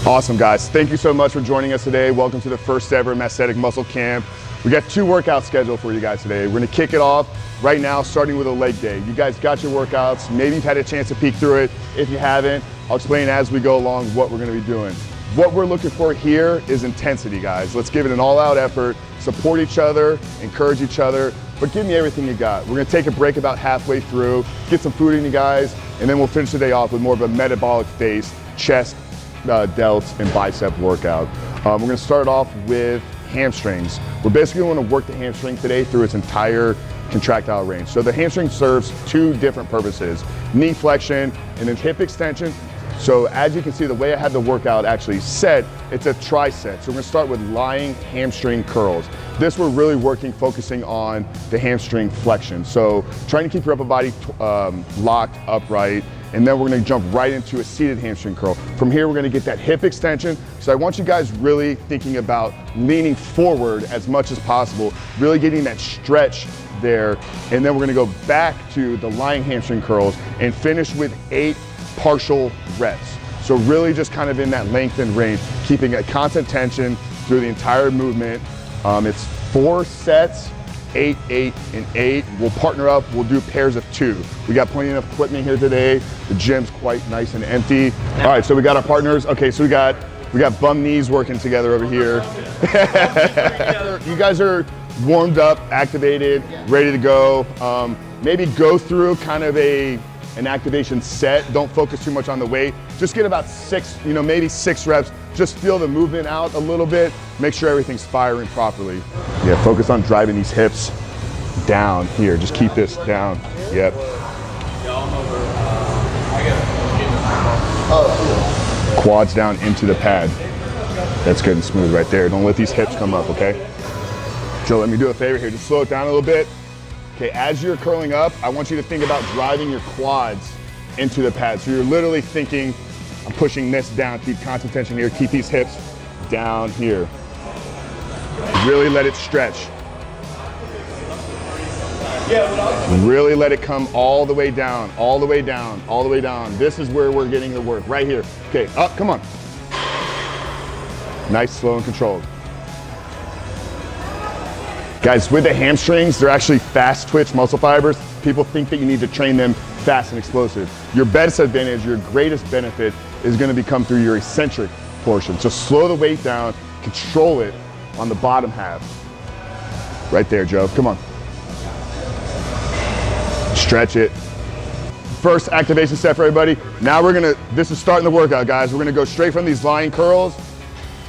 Awesome, guys. Thank you so much for joining us today. Welcome to the first ever Massthetic Muscle Camp. We got 2 workouts scheduled for you guys today. We're gonna kick it off right now, starting with a leg day. You guys got your workouts. Maybe you've had a chance to peek through it. If you haven't, I'll explain as we go along what we're gonna be doing. What we're looking for here is intensity, guys. Let's give it an all-out effort, support each other, encourage each other, but give me everything you got. We're gonna take a break about halfway through, get some food in you guys, and then we'll finish the day off with more of a metabolic-based chest, delts, and bicep workout. We're gonna start off with hamstrings. We're basically gonna work the hamstring today through its entire contractile range. So the hamstring serves 2 different purposes, knee flexion and then hip extension. So as you can see, the way I had the workout actually set, it's a tricep. So we're gonna start with lying hamstring curls. This we're really focusing on the hamstring flexion. So trying to keep your upper body locked upright, and then we're gonna jump right into a seated hamstring curl. From here, we're gonna get that hip extension. So I want you guys really thinking about leaning forward as much as possible, really getting that stretch there. And then we're gonna go back to the lying hamstring curls and finish with 8 partial reps. So really just kind of in that lengthened range, keeping a constant tension through the entire movement. It's 4 sets, 8, 8, and 8. We'll partner up, we'll do pairs of 2. We got plenty of equipment here today. The gym's quite nice and empty. All right, so we got our partners. Okay, so we got bum knees working together over here. You guys are warmed up, activated, ready to go. Maybe go through kind of an activation set. Don't focus too much on the weight. Just get about 6, maybe 6 reps. Just feel the movement out a little bit. Make sure everything's firing properly. Yeah, focus on driving these hips down here. Just keep this down. Yep. Quads down into the pad. That's good and smooth right there. Don't let these hips come up, okay? Joe, let me do a favor here. Just slow it down a little bit. Okay, as you're curling up, I want you to think about driving your quads into the pad. So you're literally thinking, I'm pushing this down, keep constant tension here, keep these hips down here. Really let it stretch. Really let it come all the way down, all the way down, all the way down. This is where we're getting the work, right here. Okay, up, come on. Nice, slow, and controlled. Guys, with the hamstrings, they're actually fast twitch muscle fibers. People think that you need to train them fast and explosive. Your best advantage, your greatest benefit is gonna become through your eccentric portion. So slow the weight down, control it on the bottom half. Right there, Joe, come on. Stretch it. First activation set for everybody. Now this is starting the workout, guys. We're gonna go straight from these lying curls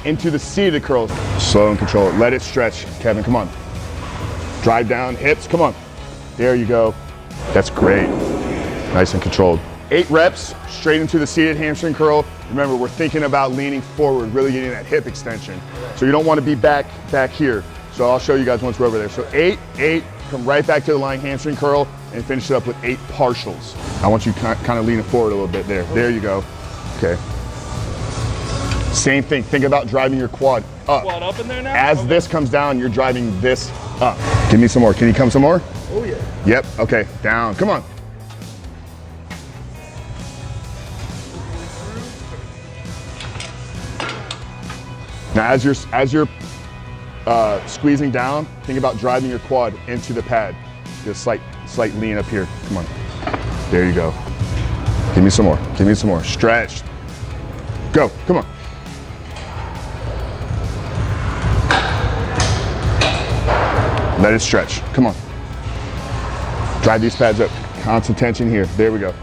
into the seated curls. Slow and control it, let it stretch. Kevin, come on. Drive down, hips, come on. There you go. That's great. Nice and controlled. 8 reps, straight into the seated hamstring curl. Remember, we're thinking about leaning forward, really getting that hip extension. So you don't want to be back here. So I'll show you guys once we're over there. So 8, 8, come right back to the lying hamstring curl and finish it up with 8 partials. I want you kind of leaning forward a little bit there. There you go. Okay. Same thing, think about driving your quad up. Quad up in there now? As this comes down, you're driving this up. Give me some more. Can you come some more? Oh yeah. Yep, okay, down, come on. Now as you're squeezing down, think about driving your quad into the pad. Just slight lean up here, come on. There you go. Give me some more, give me some more. Stretch. Go, come on. Let it stretch, come on. Drive these pads up, constant tension here, there we go.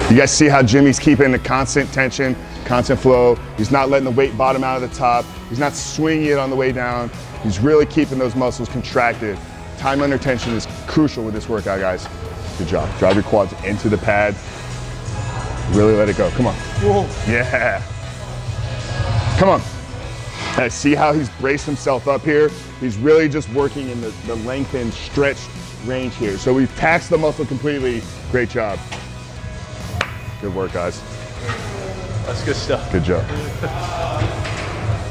You guys see how Jimmy's keeping the constant tension, constant flow. He's not letting the weight bottom out of the top. He's not swinging it on the way down. He's really keeping those muscles contracted. Time under tension is crucial with this workout, guys. Good job. Drive your quads into the pad. Really let it go, come on. Whoa. Yeah. Come on. And see how he's braced himself up here? He's really just working in the lengthened, stretched range here. So we've taxed the muscle completely. Great job. Good work, guys. That's good stuff. Good job.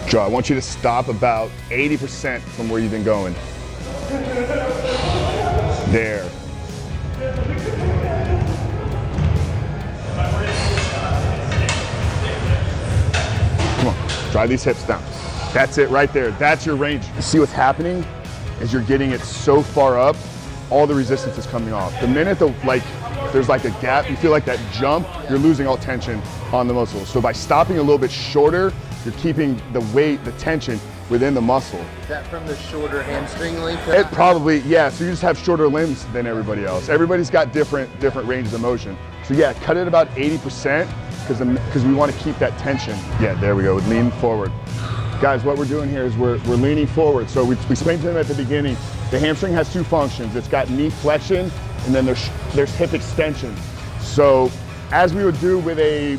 Joe, I want you to stop about 80% from where you've been going. There. Drive these hips down. That's it right there. That's your range. You see what's happening is you're getting it so far up, all the resistance is coming off. The minute there's like a gap, you feel like that jump, you're losing all tension on the muscles. So by stopping a little bit shorter, you're keeping the weight, the tension within the muscle. Is that from the shorter hamstring length? It probably, yeah, so you just have shorter limbs than everybody else. Everybody's got different ranges of motion. So yeah, cut it about 80% because we want to keep that tension. Yeah, there we go, lean forward. Guys, what we're doing here is we're leaning forward. So we explained to them at the beginning, the hamstring has two functions. It's got knee flexion and then there's hip extension. So as we would do with an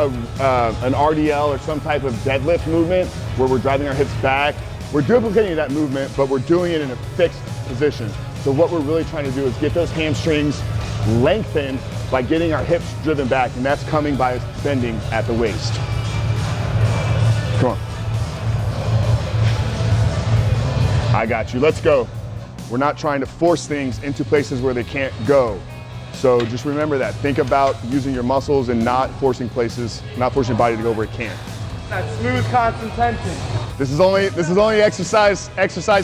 RDL or some type of deadlift movement where we're driving our hips back, we're duplicating that movement, but we're doing it in a fixed position. So what we're really trying to do is get those hamstrings lengthened by getting our hips driven back, and that's coming by bending at the waist. Come on. I got you, let's go. We're not trying to force things into places where they can't go. So just remember that. Think about using your muscles and not forcing your body to go where it can't. That smooth, constant tension. This is only exercise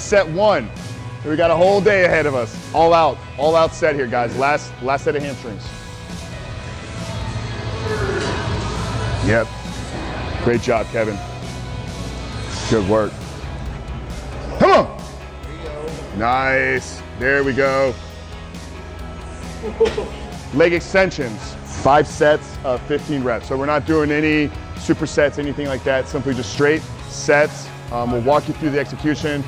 set 1. We got a whole day ahead of us. All out set here, guys. Last set of hamstrings. Yep. Great job, Kevin. Good work. Come on. Nice. There we go. Leg extensions. 5 sets of 15 reps. So we're not doing any supersets, anything like that. Simply just straight sets. We'll walk you through the execution.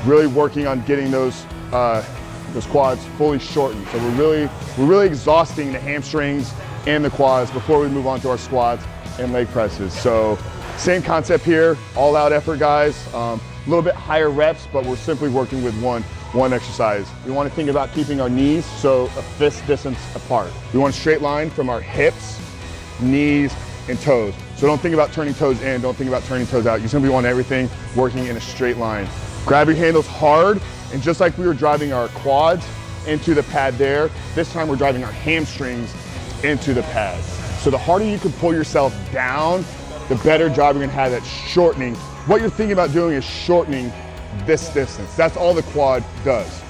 Really working on getting those quads fully shortened. So we're really exhausting the hamstrings and the quads before we move on to our squats and leg presses. So same concept here. All out effort, guys. A little bit higher reps, but we're simply working with one exercise. We want to think about keeping our knees so a fist distance apart. We want a straight line from our hips, knees, and toes. So don't think about turning toes in, don't think about turning toes out. You simply want everything working in a straight line. Grab your handles hard, and just like we were driving our quads into the pad there, this time we're driving our hamstrings into the pad. So the harder you can pull yourself down, the better job you're gonna have at shortening. What you're thinking about doing is shortening this distance. That's all the quad does.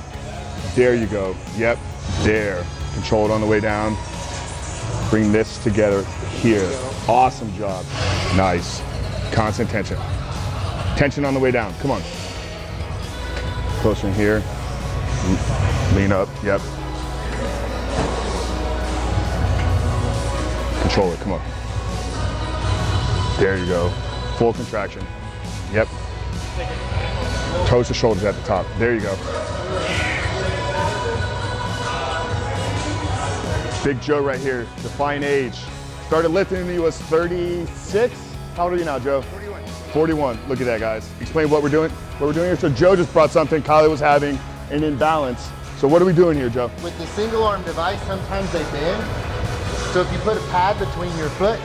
There you go. Yep, there. Control it on the way down. Bring this together here. Awesome job. Nice. Constant tension. Tension on the way down. Come on. Closer in here. Lean up. Yep. Control it. Come on. There you go. Full contraction. Yep. Toes to shoulders at the top. There you go. Big Joe right here, define age. Started lifting when he was 36. How old are you now, Joe? 41. 41, look at that, guys. Explain what we're doing here. So Joe just brought something, Kylie was having an imbalance. So what are we doing here, Joe? With the single arm device, sometimes they bend. So if you put a pad between your foot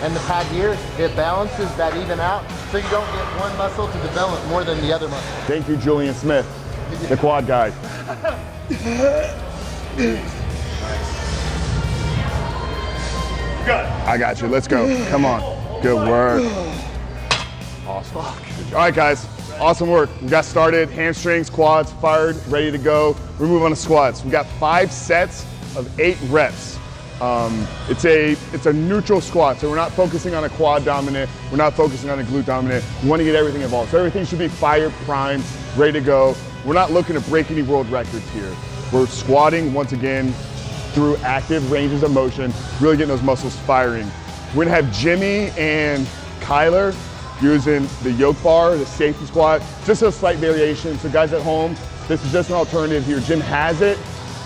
and the pad here, it balances that even out, so you don't get one muscle to develop more than the other muscle. Thank you, Julian Smith, the quad guy. I got you, let's go, come on. Good work. Awesome. All right, guys, awesome work. We got started, hamstrings, quads, fired, ready to go. We move on to squats. We got 5 sets of 8 reps. It's a neutral squat, so we're not focusing on a quad dominant, we're not focusing on a glute dominant. We want to get everything involved. So everything should be fire, primed, ready to go. We're not looking to break any world records here. We're squatting, once again, through active ranges of motion, really getting those muscles firing. We're gonna have Jimmy and Kyler using the yoke bar, the safety squat, just a slight variation. So guys at home, this is just an alternative here. Jim has it.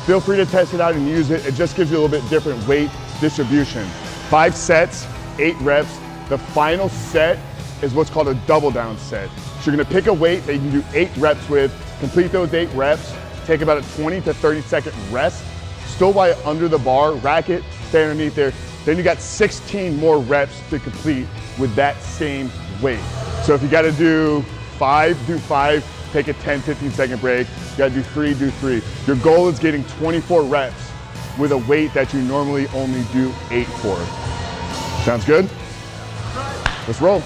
Feel free to test it out and use it. It just gives you a little bit different weight distribution. 5 sets, 8 reps. The final set is what's called a double down set. So you're gonna pick a weight that you can do 8 reps with, complete those 8 reps, take about a 20 to 30 second rest, still while under the bar, rack it, stay underneath there. Then you got 16 more reps to complete with that same weight. So if you gotta do 5, do 5, take a 10, 15 second break. You gotta do 3, do 3. Your goal is getting 24 reps with a weight that you normally only do 8 for. Sounds good? Let's roll.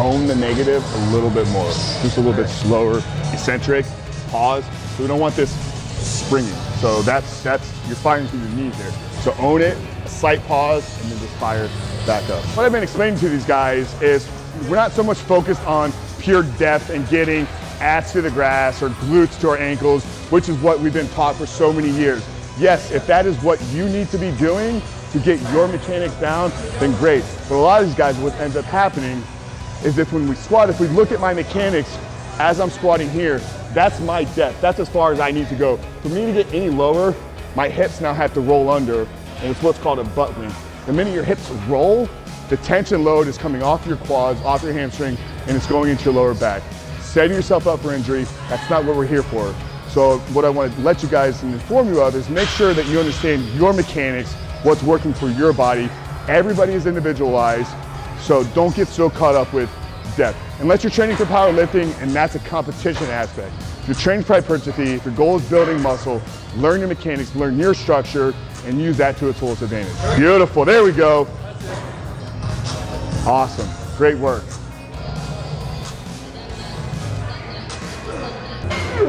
own the negative a little bit more. Just a little bit slower, eccentric, pause. So we don't want this springing. So that's you're firing through your knees there. So own it, a slight pause, and then just fire back up. What I've been explaining to these guys is we're not so much focused on pure depth and getting ass to the grass or glutes to our ankles, which is what we've been taught for so many years. Yes, if that is what you need to be doing to get your mechanics down, then great. But a lot of these guys, what ends up happening is if when we squat, if we look at my mechanics as I'm squatting here, that's my depth. That's as far as I need to go. For me to get any lower, my hips now have to roll under, and it's what's called a butt wink. The minute your hips roll, the tension load is coming off your quads, off your hamstring, and it's going into your lower back. Setting yourself up for injury, that's not what we're here for. So what I want to let you guys and inform you of is make sure that you understand your mechanics, what's working for your body. Everybody is individualized, so don't get so caught up with depth. Unless you're training for powerlifting, and that's a competition aspect. If you're training for hypertrophy, if your goal is building muscle, learn your mechanics, learn your structure, and use that to its fullest advantage. Beautiful, there we go. Awesome, great work.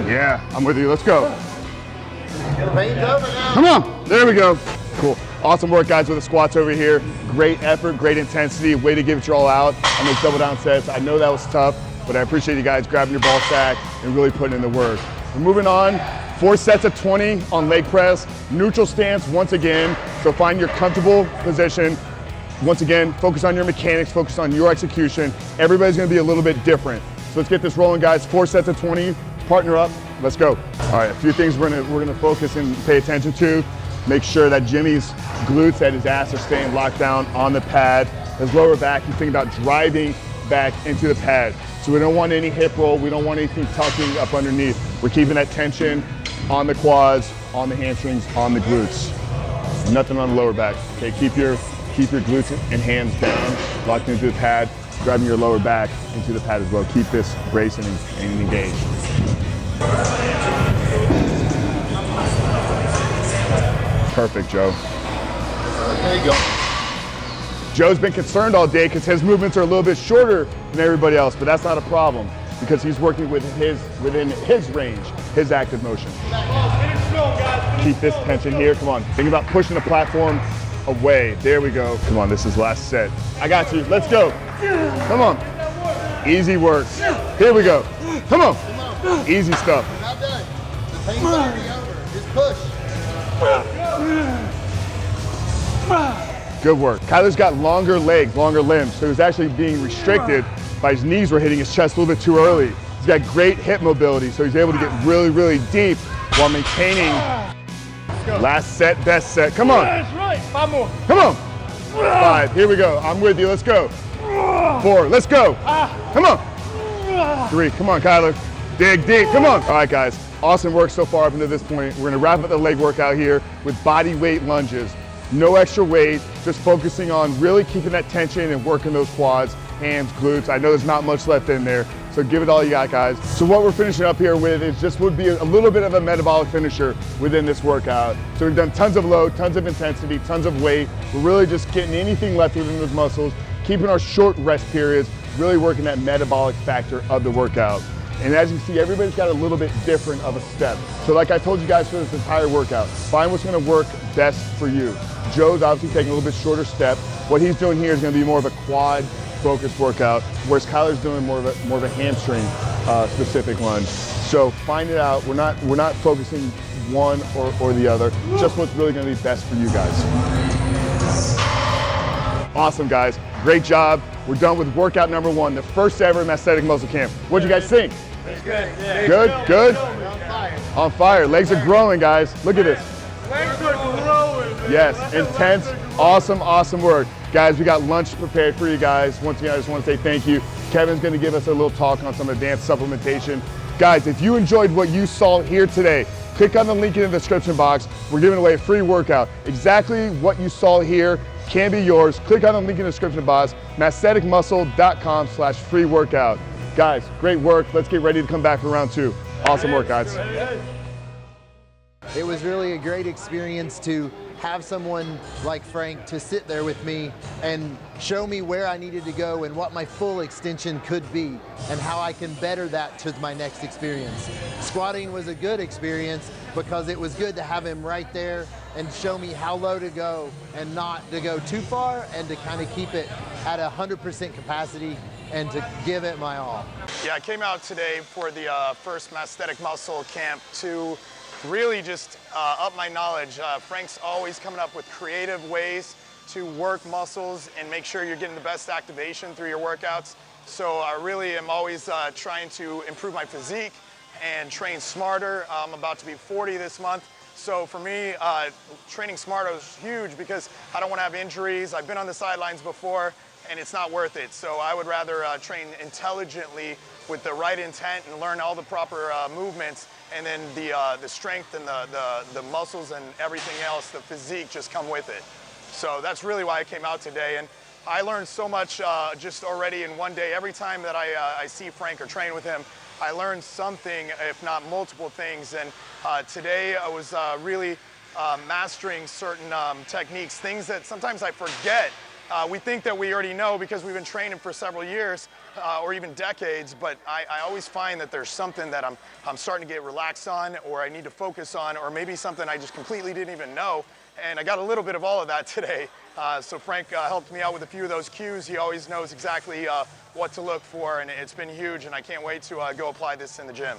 Yeah, I'm with you, let's go. The pain's over now. Come on, there we go. Cool, awesome work guys with the squats over here. Great effort, great intensity, way to give it your all out on those double down sets. I know that was tough, but I appreciate you guys grabbing your ball sack and really putting in the work. We're moving on, 4 sets of 20 on leg press, neutral stance once again, so find your comfortable position. Once again, focus on your mechanics, focus on your execution. Everybody's gonna be a little bit different. So let's get this rolling guys, 4 sets of 20, partner up, let's go. All right, a few things we're gonna focus and pay attention to. Make sure that Jimmy's glutes at his ass are staying locked down on the pad. His lower back, he's thinking about driving back into the pad. So we don't want any hip roll, we don't want anything tucking up underneath. We're keeping that tension on the quads, on the hamstrings, on the glutes. Nothing on the lower back. Okay, keep your glutes and hands down, locked into the pad, driving your lower back into the pad as well. Keep this bracing and engaged. Perfect, Joe. There you go. Joe's been concerned all day because his movements are a little bit shorter than everybody else, but that's not a problem because he's working within his range, his active motion. Keep this tension here, come on. Think about pushing the platform away. There we go. Come on, this is last set. I got you, let's go. Come on. Easy work. Here we go. Come on. Easy stuff. We're not done. The pain's already over. Just push. Good work. Kyler's got longer legs, longer limbs, so he's actually being restricted by his knees were hitting his chest a little bit too early. He's got great hip mobility, so he's able to get really, really deep while maintaining last set, best set. Come on. That's right. 5 more. Come on. 5, here we go. I'm with you, let's go. 4, let's go. Come on. 3, come on, Kyler. Dig deep, come on. All right, guys, awesome work so far up until this point. We're gonna wrap up the leg workout here with body weight lunges. No extra weight, just focusing on really keeping that tension and working those quads, hands, glutes. I know there's not much left in there, so give it all you got, guys. So what we're finishing up here with is just would be a little bit of a metabolic finisher within this workout. So we've done tons of load, tons of intensity, tons of weight. We're really just getting anything left within those muscles, keeping our short rest periods, really working that metabolic factor of the workout. And as you see, everybody's got a little bit different of a step. So like I told you guys for this entire workout, find what's gonna work best for you. Joe's obviously taking a little bit shorter step. What he's doing here is gonna be more of a quad focused workout, whereas Kyler's doing more of a hamstring specific lunge. So find it out. We're not focusing one or the other, just what's really gonna be best for you guys. Awesome, guys, great job. We're done with workout number 1, the first ever Massthetic Muscle Camp. What'd you guys think? Good. Yeah. Good? On fire. On fire, legs are growing, guys. Look at this. Legs are growing, man. Yes, intense, awesome work. Guys, we got lunch prepared for you guys. Once again, I just want to say thank you. Kevin's gonna give us a little talk on some advanced supplementation. Guys, if you enjoyed what you saw here today, click on the link in the description box. We're giving away a free workout. Exactly what you saw here can be yours. Click on the link in the description box, masstheticmuscle.com/free workout. Guys, great work. Let's get ready to come back for round 2. Awesome work, guys. It was really a great experience to have someone like Frank to sit there with me and show me where I needed to go and what my full extension could be and how I can better that to my next experience. Squatting was a good experience because it was good to have him right there and show me how low to go and not to go too far and to kind of keep it at 100% capacity and to give it my all. Yeah, I came out today for the first Massthetic Muscle Camp to really just up my knowledge. Frank's always coming up with creative ways to work muscles and make sure you're getting the best activation through your workouts. So I really am always trying to improve my physique and train smarter. I'm about to be 40 this month. So for me, training smarter is huge because I don't want to have injuries. I've been on the sidelines before and it's not worth it. So I would rather train intelligently with the right intent and learn all the proper movements, and then the strength and the muscles and everything else, the physique, just come with it. So that's really why I came out today. And I learned so much just already in one day. Every time that I see Frank or train with him, I learned something, if not multiple things. And today I was really mastering certain techniques, things that sometimes I forget. We think that we already know because we've been training for several years or even decades, but I always find that there's something that I'm starting to get relaxed on, or I need to focus on, or maybe something I just completely didn't even know. And I got a little bit of all of that today. So Frank helped me out with a few of those cues. He always knows exactly what to look for, and it's been huge, and I can't wait to go apply this in the gym.